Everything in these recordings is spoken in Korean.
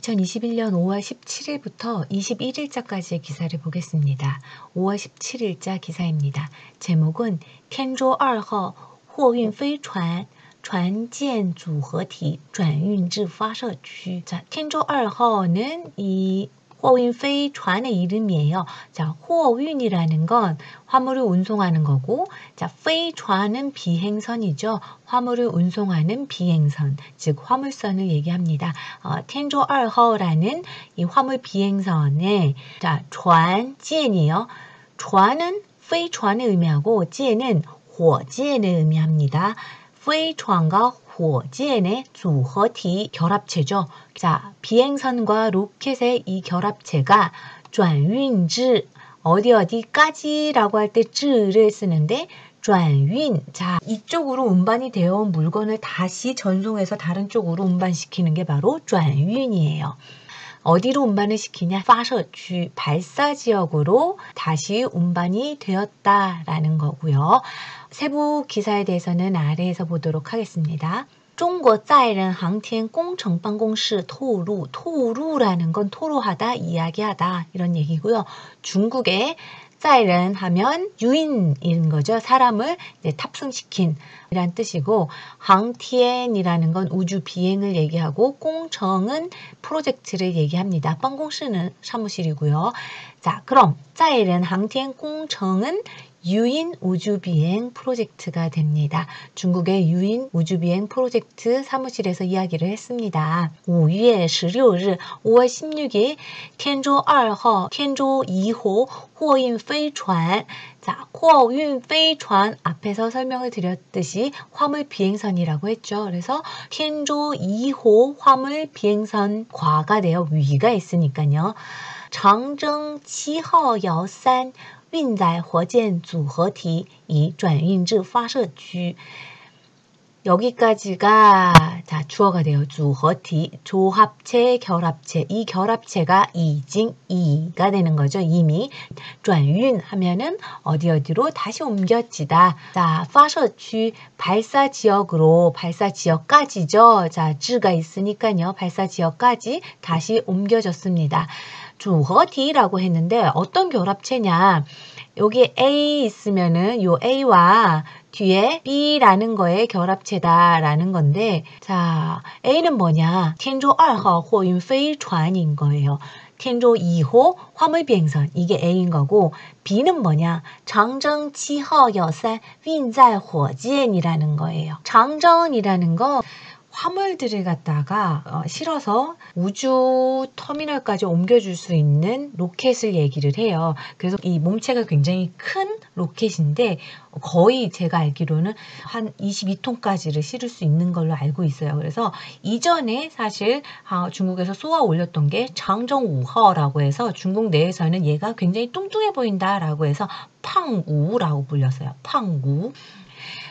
2021년 5월 17일부터 21일자까지의 기사를 보겠습니다. 5월 17일자 기사입니다. 제목은 天舟2号货运飞船船舰组合体转运至发射区. 자, 天舟2号는 이货运飞船의 이름이에요. 자, 货运이라는 건 화물을 운송하는 거고, 자, 飞船은 비행선이죠. 화물을 운송하는 비행선, 즉 화물선을 얘기합니다. 天舟2号라는 이 화물 비행선에 자, 船舰이요. 船은 飞船을 의미하고 舰은 火箭을 의미합니다. 飞船과 火箭의 组合体 결합체죠. 자, 비행선과 로켓의 이 결합체가 转运至 어디까지라고 할 때 至를 쓰는데 转运, 자, 이쪽으로 운반이 되어 온 물건을 다시 전송해서 다른 쪽으로 운반시키는 게 바로 转运이에요. 어디로 운반을 시키냐? 发射区, 발사 지역으로 다시 운반이 되었다라는 거고요. 세부 기사에 대해서는 아래에서 보도록 하겠습니다. 中国载人航天工程办公室透露, 토루라는 건 토로하다, 이야기하다 이런 얘기고요. 중국의 载人하면 유인인 거죠. 사람을 이제 탑승시킨 이란 뜻이고, 항티엔이라는 건 우주 비행을 얘기하고, 공청은 프로젝트를 얘기합니다.办公室는 사무실이고요. 자, 그럼 载人航天工程은 유인 우주비행 프로젝트가 됩니다. 중국의 유인 우주비행 프로젝트 사무실에서 이야기를 했습니다. 5월 16일, 5월 16일 天舟2号, 天舟2号货运飞船. 자, 货运飞船 앞에서 설명을 드렸듯이 화물 비행선이라고 했죠. 그래서 天舟2号 화물 비행선과가 되어 위가 있으니까요. 长征7号遥3运载火箭组合体已转运至发射区. 여기까지가 자, 주어가 돼요. 组合体, 조합체, 결합체. 이 결합체가 2가 되는 거죠. 이미 转运 하면은 어디로 다시 옮겨지다. 자, 发射区 발사 지역으로, 발사 지역까지죠. 자, 至가 있으니까요. 발사 지역까지 다시 옮겨졌습니다. 组合体라고 했는데 어떤 결합체냐? 여기 A 있으면은 요 A와 뒤에 B라는 거의 결합체다라는 건데, 자, A는 뭐냐? 天舟2号货运飞船인 거예요. 天舟2호 화물 비행선, 이게 A인 거고, B는 뭐냐? 长征7号遥3运载火箭이라는 거예요. 장정이라는 거 화물들을 갖다가 실어서 우주 터미널까지 옮겨줄 수 있는 로켓을 얘기를 해요. 그래서 이 몸체가 굉장히 큰 로켓인데 거의 제가 알기로는 한 22톤까지를 실을 수 있는 걸로 알고 있어요. 그래서 이전에 사실 중국에서 쏘아 올렸던 게 장정 5호라고 해서 중국 내에서는 얘가 굉장히 뚱뚱해 보인다라고 해서 팡우라고 불렸어요. 팡우.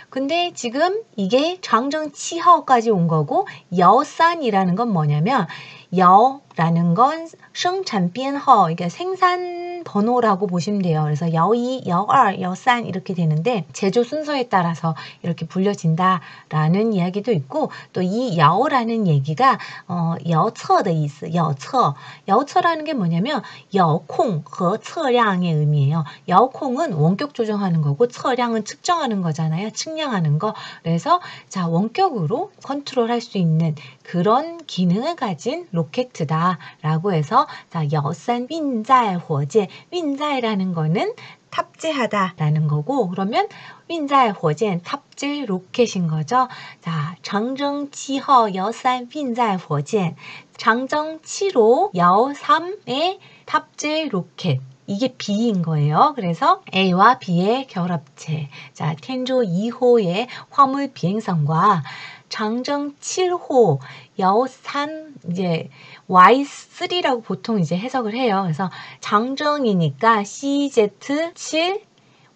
근데 지금 이게 장정 7호까지 온 거고, 여산이라는 건 뭐냐면, 여라는 건 생산编号, 이게 생산 번호라고 보시면 돼요. 그래서 여2, 여2, 여3 이렇게 되는데 제조 순서에 따라서 이렇게 불려진다라는 이야기도 있고, 또 이 여라는 얘기가 여처의意思, 여처. 여처라는 게 뭐냐면 여콩, 和 测量의 의미예요. 여콩은 원격 조정하는 거고,测量은 측정하는 거잖아요. 측량하는 거. 그래서 자, 원격으로 컨트롤할 수 있는 그런 기능을 가진 로켓이다라고 해서 자, 여산 윈자의火箭, 윈자이라는 거는 탑재하다라는 거고, 그러면 윈자의 火箭 탑재 로켓인 거죠. 자, 장정 7호 여3 윈자의 火箭, 장정 7호 여3의 탑재 로켓. 이게 B인 거예요. 그래서 A와 B의 결합체. 자, 天舟 2호의 화물 비행선과 장정 7호 여3, 이제 Y3라고 보통 이제 해석을 해요. 그래서 장정이니까 CZ7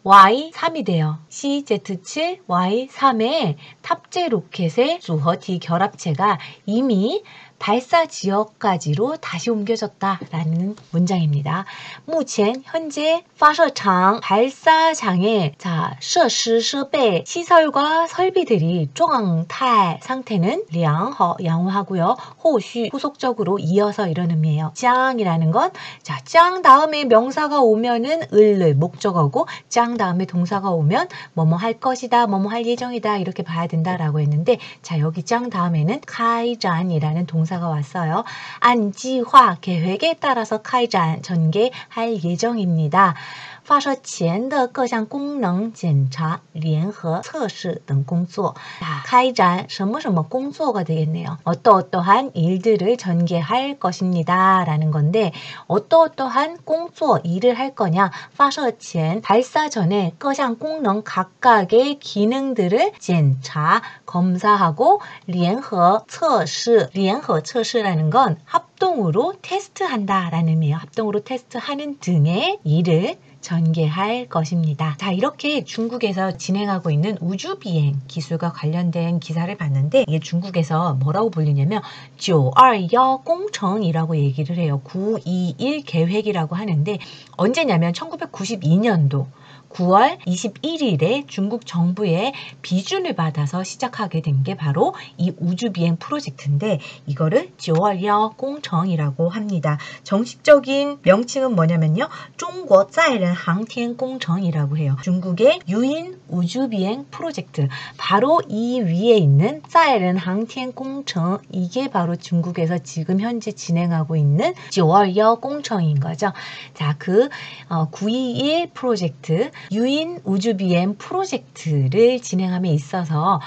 Y3이 돼요. CZ7 Y3의 탑재 로켓의 组合体 결합체가 이미 발사 지역까지로 다시 옮겨졌다라는 문장입니다. 目前 현재 发射场 발사장의 자, 设施设备 시설과 설비들이 状态 상태는 良好 양호하고요. 后续 후속적으로 이어서 이런 의미예요. 짱이라는 건 자, 짱 다음에 명사가 오면은 을을 목적어고 짱 다음에 동사가 오면 뭐뭐 할 것이다, 뭐뭐 할 예정이다 이렇게 봐야 된다라고 했는데 자, 여기 짱 다음에는 카이잔이라는 동사가 왔어요. 안지화 계획에 따라서 카이잔 전개할 예정입니다. 发射前的各项功能检查、联合测试等工作. 자, 开展什么什么工作가 되겠네요. 어떠어떠한 일들을 전개할 것입니다. 라는 건데 어떠어떠한 工作 일을 할 거냐? 发射前 발사 전에 各项功能 각각의 기능들을 检查 검사하고 联合测试 联合测试라는 건 합동으로 테스트한다라는 의미예요. 합동으로 테스트하는 등의 일을 전개할 것입니다. 자, 이렇게 중국에서 진행하고 있는 우주비행 기술과 관련된 기사를 봤는데 이게 중국에서 뭐라고 불리냐면 921 工程이라고 얘기를 해요. 921 계획이라고 하는데 언제냐면 1992년도 9월 21일에 중국 정부의 비준을 받아서 시작하게 된 게 바로 이 우주비행 프로젝트인데 이거를 921 工程이라고 합니다. 정식적인 명칭은 뭐냐면요. 中国载人航天工程이라고 해요. 중국의 유인 우주비행 프로젝트. 바로 이 위에 있는 载人航天工程 이게 바로 중국에서 지금 현재 진행하고 있는 921 工程인 거죠. 자, 그 921 프로젝트 유인 우주비행 프로젝트를 진행함에 있어서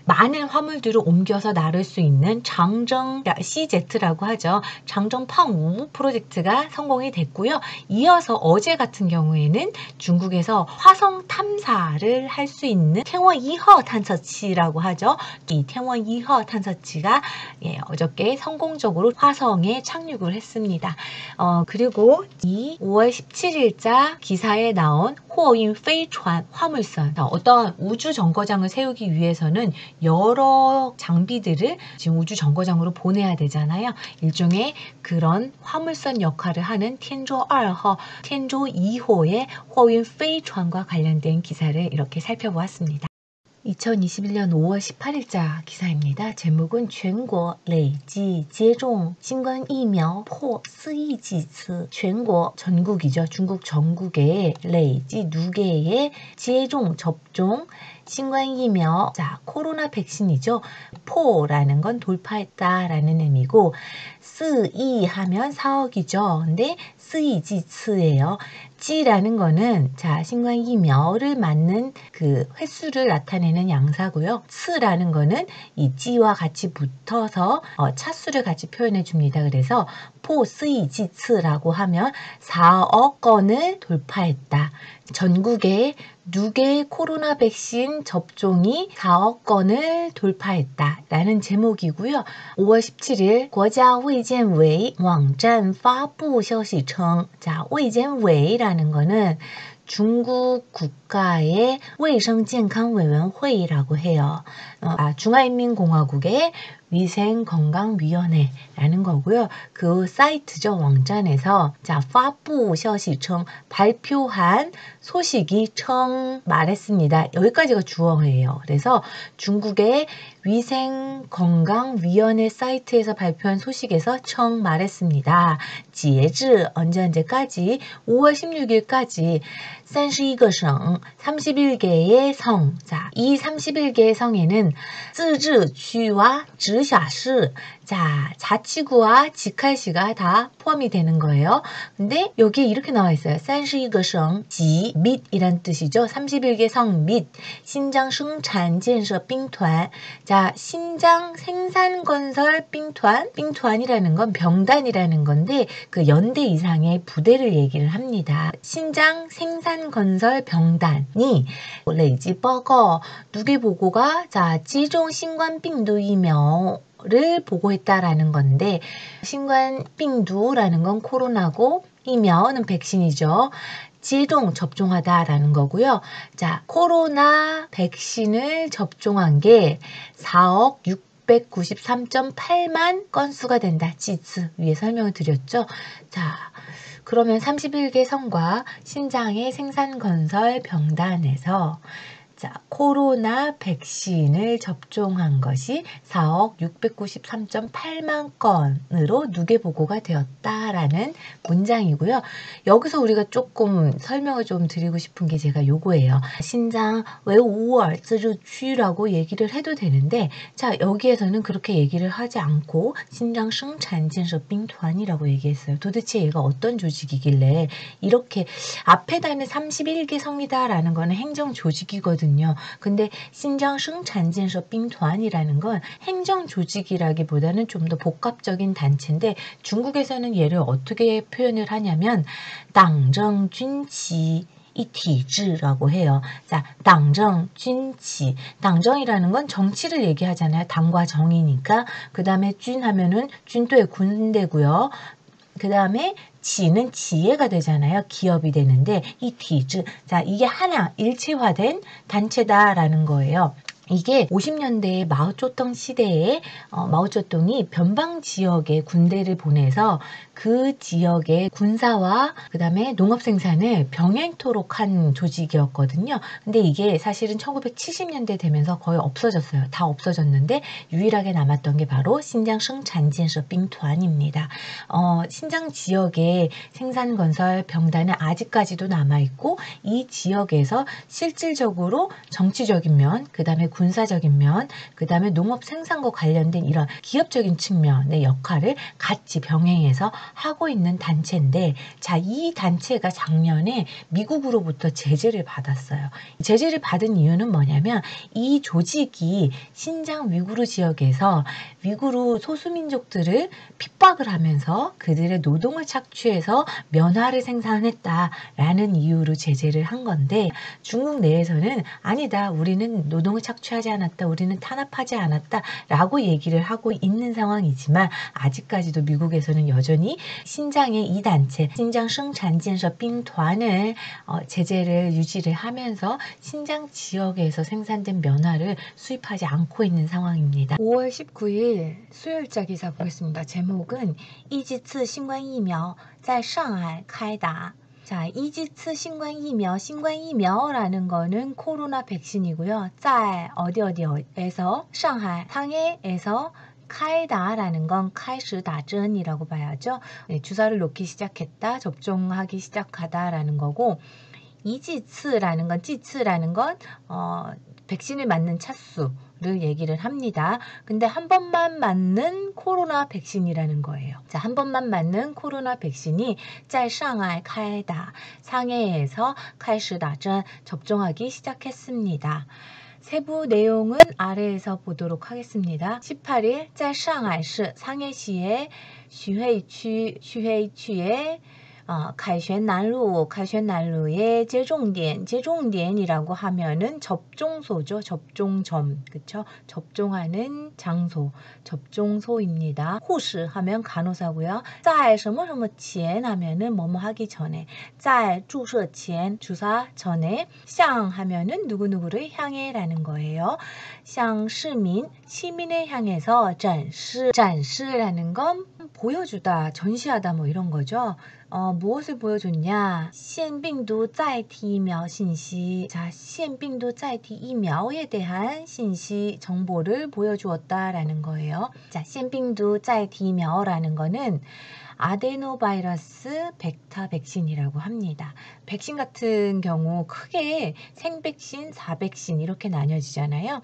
많은 화물들을 옮겨서 나를 수 있는 장정 CZ라고 하죠. 장정팡우 프로젝트가 성공이 됐고요. 이어서 어제 같은 경우에는 중국에서 화성 탐사를 할 수 있는 태원 2호探测器라고 하죠. 이 태원 2호探测器가 어저께 성공적으로 화성에 착륙을 했습니다. 그리고 이 5월 17일자 기사에 나온 호인 페이추안 화물선 어떤 우주 정거장을 세우기 위해서는 여러 장비들을 지금 우주 정거장으로 보내야 되잖아요. 일종의 그런 화물선 역할을 하는 텐조 2호, 텐조 2호의 호인 페이추안과 관련된 기사를 이렇게 살펴보았습니다. 2021년 5월 18일자 기사입니다. 제목은 全国累计接种新冠疫苗破4亿剂次. 全国 전국이죠. 중국 전국에 累计 누계의 接种 접종 신冠疫苗, 자, 코로나 백신이죠. 포라는 건 돌파했다라는 의미고 4이 하면 4억이죠. 근데 4亿剂次예요. 찌라는 거는 자, 신冠疫苗를 맞는 그 횟수를 나타내는 양사고요. 츠라는 거는 이 찌와 같이 붙어서 차수를 같이 표현해 줍니다. 그래서 포 4亿剂次라고 하면 4억 건을 돌파했다. 전국에 누계 코로나 백신 접종이 4억 건을 돌파했다 라는 제목이고요. 5월 17일 国家卫健委网站发布消息称 자, 卫健委라는 거는 중국 국가의 卫生健康委员会라고 해요. 중화인민공화국의 위생건강위원회라는 거고요. 그 사이트죠.网站에서 자, 发布消息称 발표한 소식이 청 말했습니다. 여기까지가 주어예요. 그래서 중국의 위생건강위원회 사이트에서 발표한 소식에서 청 말했습니다. 截至 언제까지 5월 16일까지 31个省 31개의 성. 자, 이 31개의 성에는 自治区와直辖市 자, 자치구와 직할시가 다 포함이 되는 거예요. 근데 여기에 이렇게 나와 있어요. 31个省 지, 및이란 뜻이죠. 31개 성 및 신장 생산建设兵团 자, 신장 생산건설兵团 兵团이라는 건 병단이라는 건데 그 연대 이상의 부대를 얘기를 합니다. 신장 생산건설 병단이 累计报告 누계 보고가 자, 接种新冠病毒疫苗를 보고했다라는 건데 신冠病毒라는 건 코로나고 이면은 백신이죠. 接种 접종하다라는 거고요. 자, 코로나 백신을 접종한 게 4억 693.8만 건수가 된다. 지츠 위에 설명을 드렸죠. 자, 그러면 31개 성과 신장의 생산 건설 병단에서 자, 코로나 백신을 접종한 것이 4억 693.8만 건으로 누계 보고가 되었다라는 문장이고요. 여기서 우리가 조금 설명을 좀 드리고 싶은 게 제가 요거예요. 신장 왜 5월 쯔주취라고 얘기를 해도 되는데 자, 여기에서는 그렇게 얘기를 하지 않고 신장 생산建设兵团이라고 얘기했어요. 도대체 얘가 어떤 조직이길래 이렇게 앞에다는 31개 성이다라는 거는 행정 조직이거든요. 근데 신장 생산建设兵团이라는 건 행정 조직이라기보다는 좀 더 복합적인 단체인데 중국에서는 얘를 어떻게 표현을 하냐면 당정군치 이体制라고 해요. 자, 당정,军치. 당정이라는 건 정치를 얘기하잖아요. 당과 정이니까. 그 다음에 준 하면은军队 군대고요. 그 다음에 지는 지혜가 되잖아요. 기업이 되는데 이体制. 자, 이게 하나 일체화된 단체다라는 거예요. 이게 50년대에 마오쩌둥 시대에 마오쩌둥이 변방 지역에 군대를 보내서 그 지역의 군사와 그 다음에 농업 생산을 병행토록 한 조직이었거든요. 근데 이게 사실은 1970년대 되면서 거의 없어졌어요. 다 없어졌는데 유일하게 남았던 게 바로 신장 생산建设兵团입니다. 신장 지역의 생산건설 병단은 아직까지도 남아있고 이 지역에서 실질적으로 정치적인 면, 그 다음에 군사적인 면, 그 다음에 농업 생산과 관련된 이런 기업적인 측면의 역할을 같이 병행해서 하고 있는 단체인데 자, 이 단체가 작년에 미국으로부터 제재를 받았어요. 제재를 받은 이유는 뭐냐면 이 조직이 신장 위구르 지역에서 위구르 소수민족들을 핍박을 하면서 그들의 노동을 착취해서 면화를 생산했다라는 이유로 제재를 한 건데 중국 내에서는 아니다. 우리는 노동을 착취하지 않았다. 우리는 탄압하지 않았다. 라고 얘기를 하고 있는 상황이지만 아직까지도 미국에서는 여전히 신장의 이 단체 신장 생산建设兵团을 제재를 유지를 하면서 신장 지역에서 생산된 면화를 수입하지 않고 있는 상황입니다. 5월 19일 수요일자 기사 보겠습니다. 제목은 이지츠 신관疫苗在上海开打. 자, 이지츠 신관疫苗, 신관疫苗라는 거는 코로나 백신이고요. 在 어디에서 상해에서 카이다라는 건 카이시 다전이라고 봐야죠. 네, 주사를 놓기 시작했다, 접종하기 시작하다라는 거고 이지츠라는 건 찌츠라는 건 백신을 맞는 차수를 얘기를 합니다. 근데 한 번만 맞는 코로나 백신이라는 거예요. 자, 한 번만 맞는 코로나 백신이 在上海开打 상해에서 开始打针 접종하기 시작했습니다. 세부 내용은 아래에서 보도록 하겠습니다. 18일 在上海市 상해시의徐汇区의凯旋南路의接种点이라고 하면은 접종소죠. 접종점, 그쵸? 접종하는 장소, 접종소입니다. 护士 하면 간호사고요. 在什么什么前 하면은 뭐뭐 하기 전에, 在注射前 주사 전에, 向 하면은 누구누구를 향해라는 거예요. 向市民 시민을 향해서 展示 展示라는 건 보여주다, 전시하다 뭐 이런 거죠. 무엇을 보여줬냐? 腺病毒载体疫苗信息. 자, 腺病毒载体疫苗에 대한 신시 정보를 보여주었다라는 거예요. 자, 腺病毒载体疫苗라는 거는 아데노바이러스 벡터 백신이라고 합니다. 백신 같은 경우 크게 생백신, 사백신 이렇게 나뉘어지잖아요.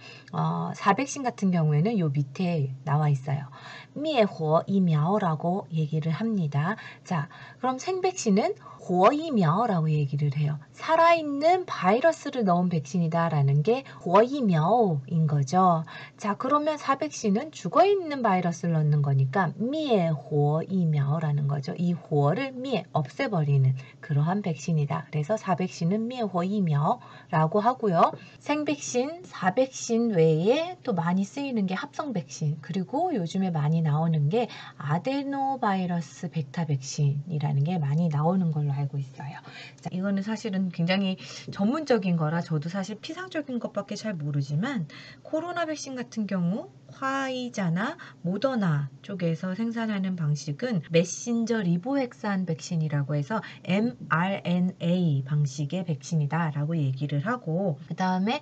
사백신 같은 경우에는 요 밑에 나와 있어요. 灭活疫苗라고 얘기를 합니다. 자, 그럼 생백신은 活疫苗라고 얘기를 해요. 살아있는 바이러스를 넣은 백신이다라는 게 活疫苗인 거죠. 자, 그러면 사백신은 죽어있는 바이러스를 넣는 거니까 灭活疫苗라는 거죠. 이 活를 없애버리는 그러한 백신이다. 그래서 사백신은 灭活疫苗라고 하고요. 생백신, 사백신 외에 또 많이 쓰이는 게 합성 백신, 그리고 요즘에 많이 나오는 게 아데노바이러스 벡터 백신이라는 게 많이 나오는 걸로 알고 있어요. 자, 이거는 사실은 굉장히 전문적인 거라 저도 사실 피상적인 것밖에 잘 모르지만 코로나 백신 같은 경우 화이자나 모더나 쪽에서 생산하는 방식은 메신저 리보핵산 백신이라고 해서 mRNA 방식의 백신이다 라고 얘기를 하고, 그 다음에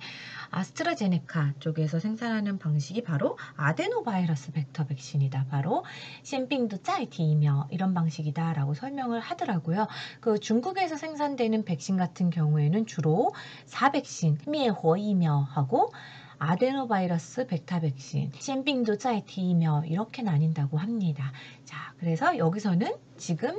아스트라제네카 쪽에서 생산하는 방식이 바로 아데노바이러스 벡터 백신이다, 바로 셴빙두 짜이티이며 이런 방식이다 라고 설명을 하더라고요. 그 중국에서 생산되는 백신 같은 경우에는 주로 사백신, 미에호이며 하고 아데노바이러스 벡터 백신, 셴빙두 짜이티이며 이렇게 나뉜다고 합니다. 자, 그래서 여기서는 지금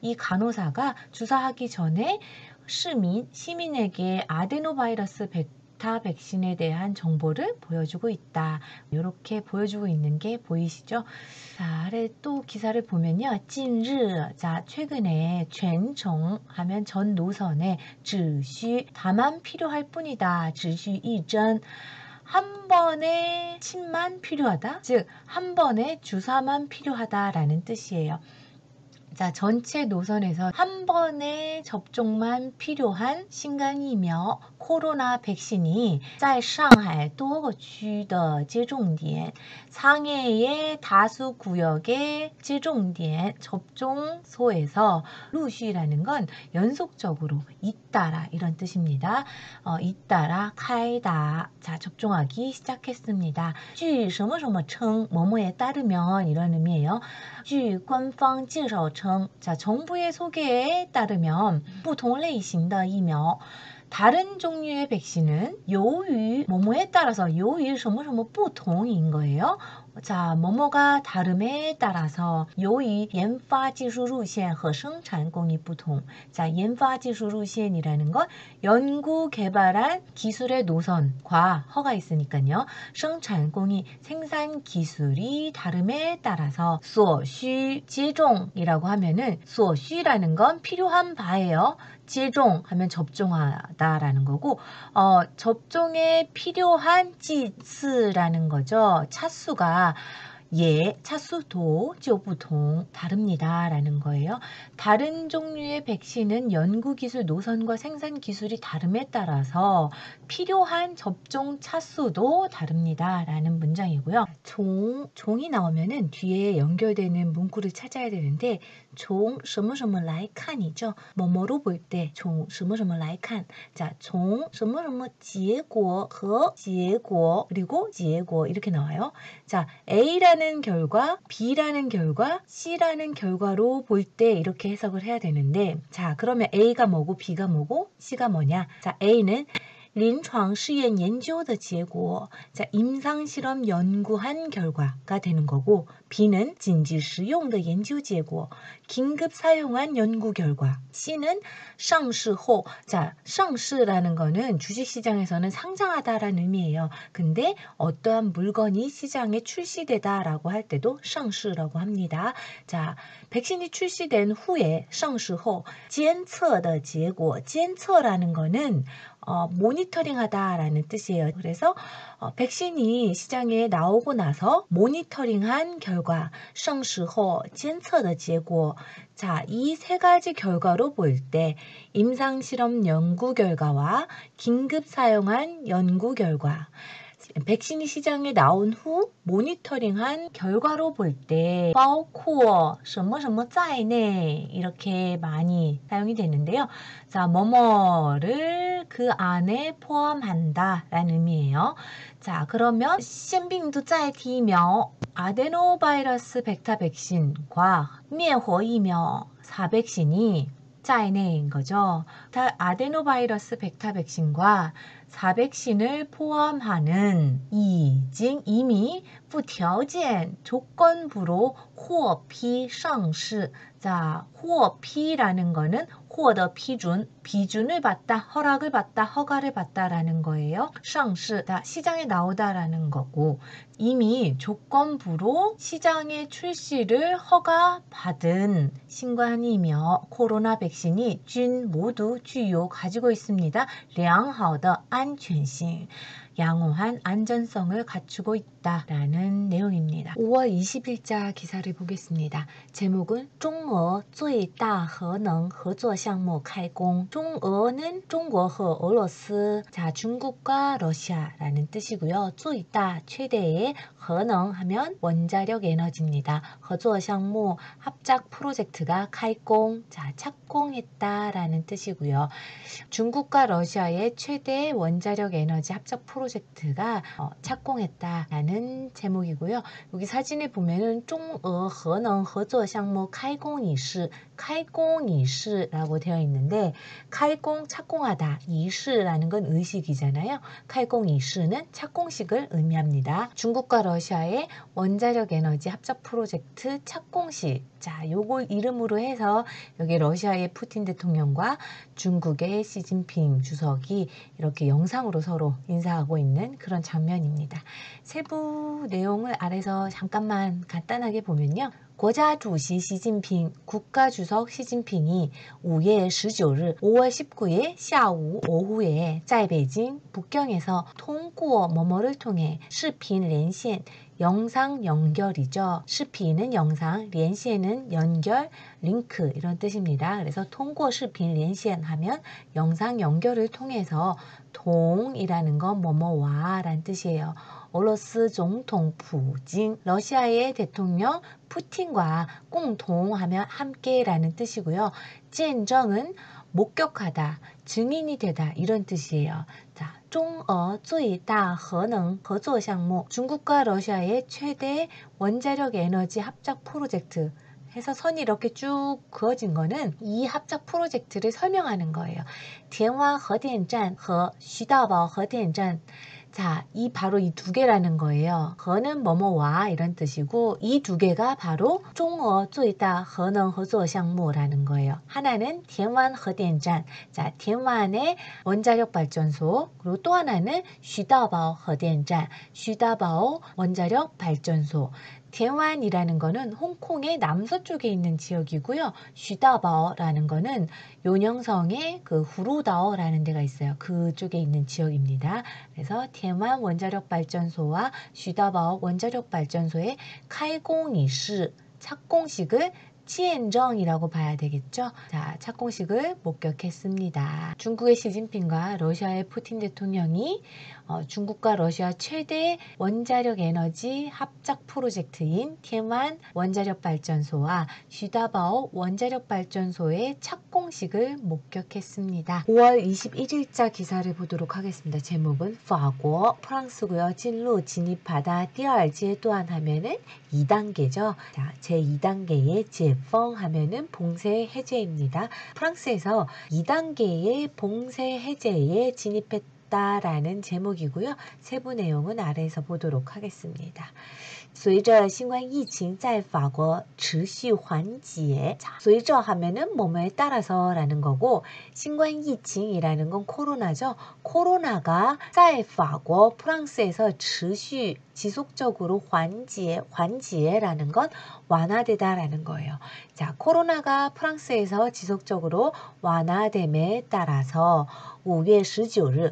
이 간호사가 주사하기 전에 시민에게 아데노바이러스 벡터 백신에 대한 정보를 보여주고 있다. 이렇게 보여주고 있는 게 보이시죠? 자, 아래 또 기사를 보면요. 近日, 자, 최근에 全程 하면 전 노선에 只需 다만 필요할 뿐이다. 只需一针. 한 번의 침만 필요하다. 즉, 한 번의 주사만 필요하다라는 뜻이에요. 자, 전체 노선에서 한 번의 접종만 필요한 신간이며 코로나 백신이 在上海多个区的接种点, 상해의 다수 구역의 接种点, 접종소에서 陆续라는 건 연속적으로 잇따라 이런 뜻입니다. 잇따라 카이다. 자, 접종하기 시작했습니다. 据什么什么称, 뭐뭐에 따르면 이런 의미예요. 据官方介绍称, 자, 정부의 소개에 따르면 不同类型的疫苗, 다른 종류의 백신은 由于 뭐뭐에 따라서 由于什么什么不同인 거예요. 자, 뭐뭐가 다름에 따라서 由于研发技术路线和生产工艺不同. 자, 研发技术路线이라는 건 연구 개발한 기술의 노선과 허가 있으니까요. 生产工艺 생산 기술이 다름에 따라서 所需接种이라고 하면은 所需라는 건 필요한 바예요. 接种 하면 접종하다라는 거고, 접종에 필요한 剂次라는 거죠. 차수가 차수도 就不同 다릅니다 라는 거예요. 다른 종류의 백신은 연구기술 노선과 생산 기술이 다름에 따라서 필요한 접종 차수도 다릅니다 라는 문장이고요. 종이 나오면은 뒤에 연결되는 문구를 찾아야 되는데, 종 什么什么来看이죠. 뭐뭐로 볼 때 종 什么什么来看. 자, 종 什么什么结果和结果그리고 结果 이렇게 나와요. 자, A라는 결과, B라는 결과, C라는 결과로 볼 때 이렇게 해석을 해야 되는데, 자, 그러면 A가 뭐고 B가 뭐고 C가 뭐냐? 자, A는 临床试验研究的结果, 자, 임상실험 연구한 결과가 되는 거고, B는 紧急使用的研究结果, 긴급 사용한 연구 결과. C는 上市后, 자, 上市라는 거는 주식시장에서는 상장하다라는 의미예요. 근데 어떠한 물건이 시장에 출시되다라고 할 때도 上市라고 합니다. 자, 백신이 출시된 후에 上市后, 监测的结果, 监测라는 거는 모니터링 하다라는 뜻이에요. 그래서 백신이 시장에 나오고 나서 모니터링한 결과, 上市后监测的结果. 자, 이 세 가지 결과로 볼 때 임상실험 연구 결과와 긴급 사용한 연구 결과, 백신이 시장에 나온 후 모니터링한 결과로 볼 때 包括什么什么在内 이렇게 많이 사용이 되는데요. 자, 뭐뭐를 그 안에 포함한다 라는 의미예요. 자, 그러면 腺病毒载体疫苗 아데노바이러스 벡터 백신과 灭活疫苗 4백신이 在内인 거죠. 아데노바이러스 벡터 백신과 4백신을 포함하는 이미 不条件 조건부로 获批上市. 자, 获批라는 거는 获得批准, 비준을 받다, 허락을 받다, 허가를 받다라는 거예요. 上市, 시장에 나오다라는 거고, 이미 조건부로 시장의 출시를 허가받은 신冠疫苗, 코로나 백신이 준 모두 주요 가지고 있습니다. 良好的安全性. 양호한 안전성을 갖추고 있다라는 내용입니다. 5월 20일자 기사를 보겠습니다. 제목은 中俄最大核能合作项目开工. 中俄는 중국과俄罗斯, 자 중국과 러시아라는 뜻이고요. 最大 최대의 核能 하면 원자력 에너지입니다. 合作项目 합작 프로젝트가开工, 자 착공했다라는 뜻이고요. 중국과 러시아의 최대 원자력 에너지 합작 프로젝트가 착공했다라는 제목이고요. 여기 사진을 보면은 中俄核能合作项目开工仪式, 开工仪式라고 되어 있는데, 开工 착공하다, 仪式라는 건 의식이잖아요. 开工仪式는 착공식을 의미합니다. 중국과 러시아의 원자력 에너지 합작 프로젝트 착공식. 자, 요걸 이름으로 해서 여기 러시아의 푸틴 대통령과 중국의 시진핑 주석이 이렇게 영상으로 서로 인사하고 있는 그런 장면입니다. 세부 내용을 아래서 잠깐만 간단하게 보면요. 国家主席 시진핑, 국가주석 시진핑이 5월 19일, 5월 19일 下午 오후에 在北京 북경에서 通过 뭐뭐를 통해 视频连线 영상 연결이죠. 视频은 영상, 连线은 연결, 링크 이런 뜻입니다. 그래서 通过视频连线 하면 영상 연결을 통해서 동이라는 건 뭐뭐와 라는 뜻이에요.俄罗斯总统 푸틴, 러시아의 대통령 푸틴과 共同 하면 함께라는 뜻이고요. 见证은 목격하다, 증인이 되다 이런 뜻이에요. 자, 中俄最大核能合作项目, 중국과 러시아의 최대 원자력 에너지 합작 프로젝트 해서 선이 이렇게 쭉 그어진 거는 이 합작 프로젝트를 설명하는 거예요. 天湾核电站和徐道宝核电站. 자, 이 바로 이 두 개라는 거예요. 核는 뭐뭐와 이런 뜻이고, 이 두 개가 바로 中俄最大核能合作项目라는 거예요. 하나는 天湾核电站, 자, 天湾의 원자력 발전소, 그리고 또 하나는 徐道宝核电站, 徐道宝원자력 발전소. 天湾이라는 거는 홍콩의 남서쪽에 있는 지역이고요. 徐道宝라는 거는 요녕성의 그 후루다오라는 데가 있어요. 그쪽에 있는 지역입니다. 그래서 天湾 원자력 발전소와 徐道宝 원자력 발전소의 开工仪式 착공식을 见证이라고 봐야 되겠죠. 자, 착공식을 목격했습니다. 중국의 시진핑과 러시아의 푸틴 대통령이 중국과 러시아 최대 원자력 에너지 합작 프로젝트인 天湾 원자력 발전소와 徐道宝 원자력 발전소의 착공식을 목격했습니다. 5월 21일자 기사를 보도록 하겠습니다. 제목은 法国 프랑스고요. 进入 진입하다 第二阶段 하면은 2단계죠. 자, 제2단계의 제펑 하면은 봉쇄 해제입니다. 프랑스에서 2단계의 봉쇄 해제에 진입했다라는 제목이고요. 세부 내용은 아래에서 보도록 하겠습니다. 随着新冠疫情在法国持续缓解. 자, 随着 하면은 뭐뭐에 따라서 라는 거고, 新冠疫情이라는 건 코로나죠. 코로나가 在法国 프랑스에서 持续 지속적으로缓解라는 건 완화되다라는 거예요. 자, 코로나가 프랑스에서 지속적으로 완화됨에 따라서 5월 19일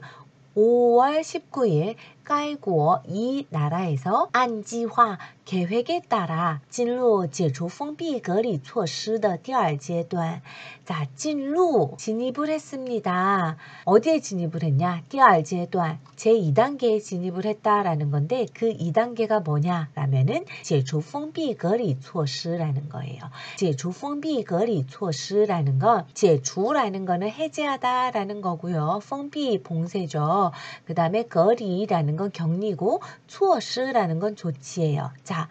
5월 19일 该国 이 나라에서 按计划 계획에 따라 进入解除封闭隔离措施的第二阶段. 자, 进入 진입을 했습니다. 어디에 진입을 했냐? 第二阶段 제2단계에 진입을 했다라는 건데, 그 2단계가 뭐냐라면은 解除封闭隔离措施라는 거예요. 解除封闭隔离措施라는 건 解除라는 거는 해제하다라는 거고요. 封闭 봉쇄죠. 그 다음에 隔离라는 건 격리고, 措施라는 건 조치예요. 자,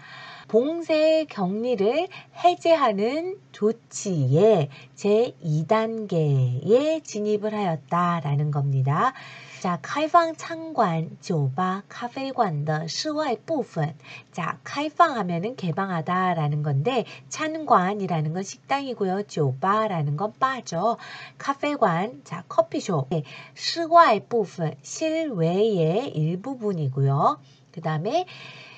봉쇄 격리를 해제하는 조치에 제2단계에 진입을 하였다라는 겁니다. 자, 开放餐馆, 酒吧, 咖啡馆的室外部分. 자, 开放 하면은 개방하다라는 건데, 餐馆이라는 건 식당이고요. 酒吧라는 건 바죠. 咖啡馆, 자, 커피숍. 室外部分, 실외의 일부분이고요. 그 다음에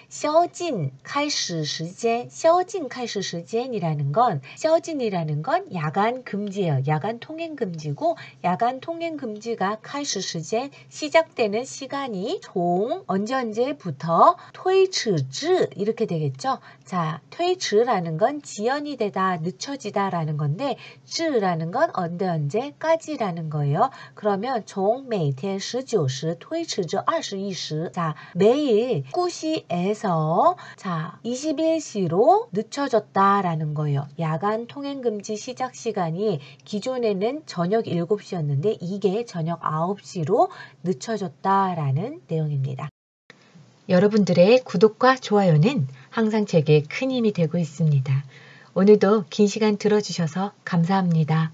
셔진 开始时间, 셔진 开始时间이라는 건, 셔진이라는 건 야간 금지예요. 야간 통행 금지고, 야간 통행 금지가 开始时间, 시작되는 시간이 총 언제부터 推迟至 이렇게 되겠죠. 자, 推迟라는 건 지연이 되다, 늦춰지다 라는 건데, 至라는 건 언제까지라는 거예요. 그러면 총 每天19时推迟至21时. 자, 매일 19시에서 자, 21시로 늦춰졌다라는 거예요. 야간 통행금지 시작 시간이 기존에는 저녁 7시였는데 이게 저녁 9시로 늦춰졌다라는 내용입니다. 여러분들의 구독과 좋아요는 항상 제게 큰 힘이 되고 있습니다. 오늘도 긴 시간 들어주셔서 감사합니다.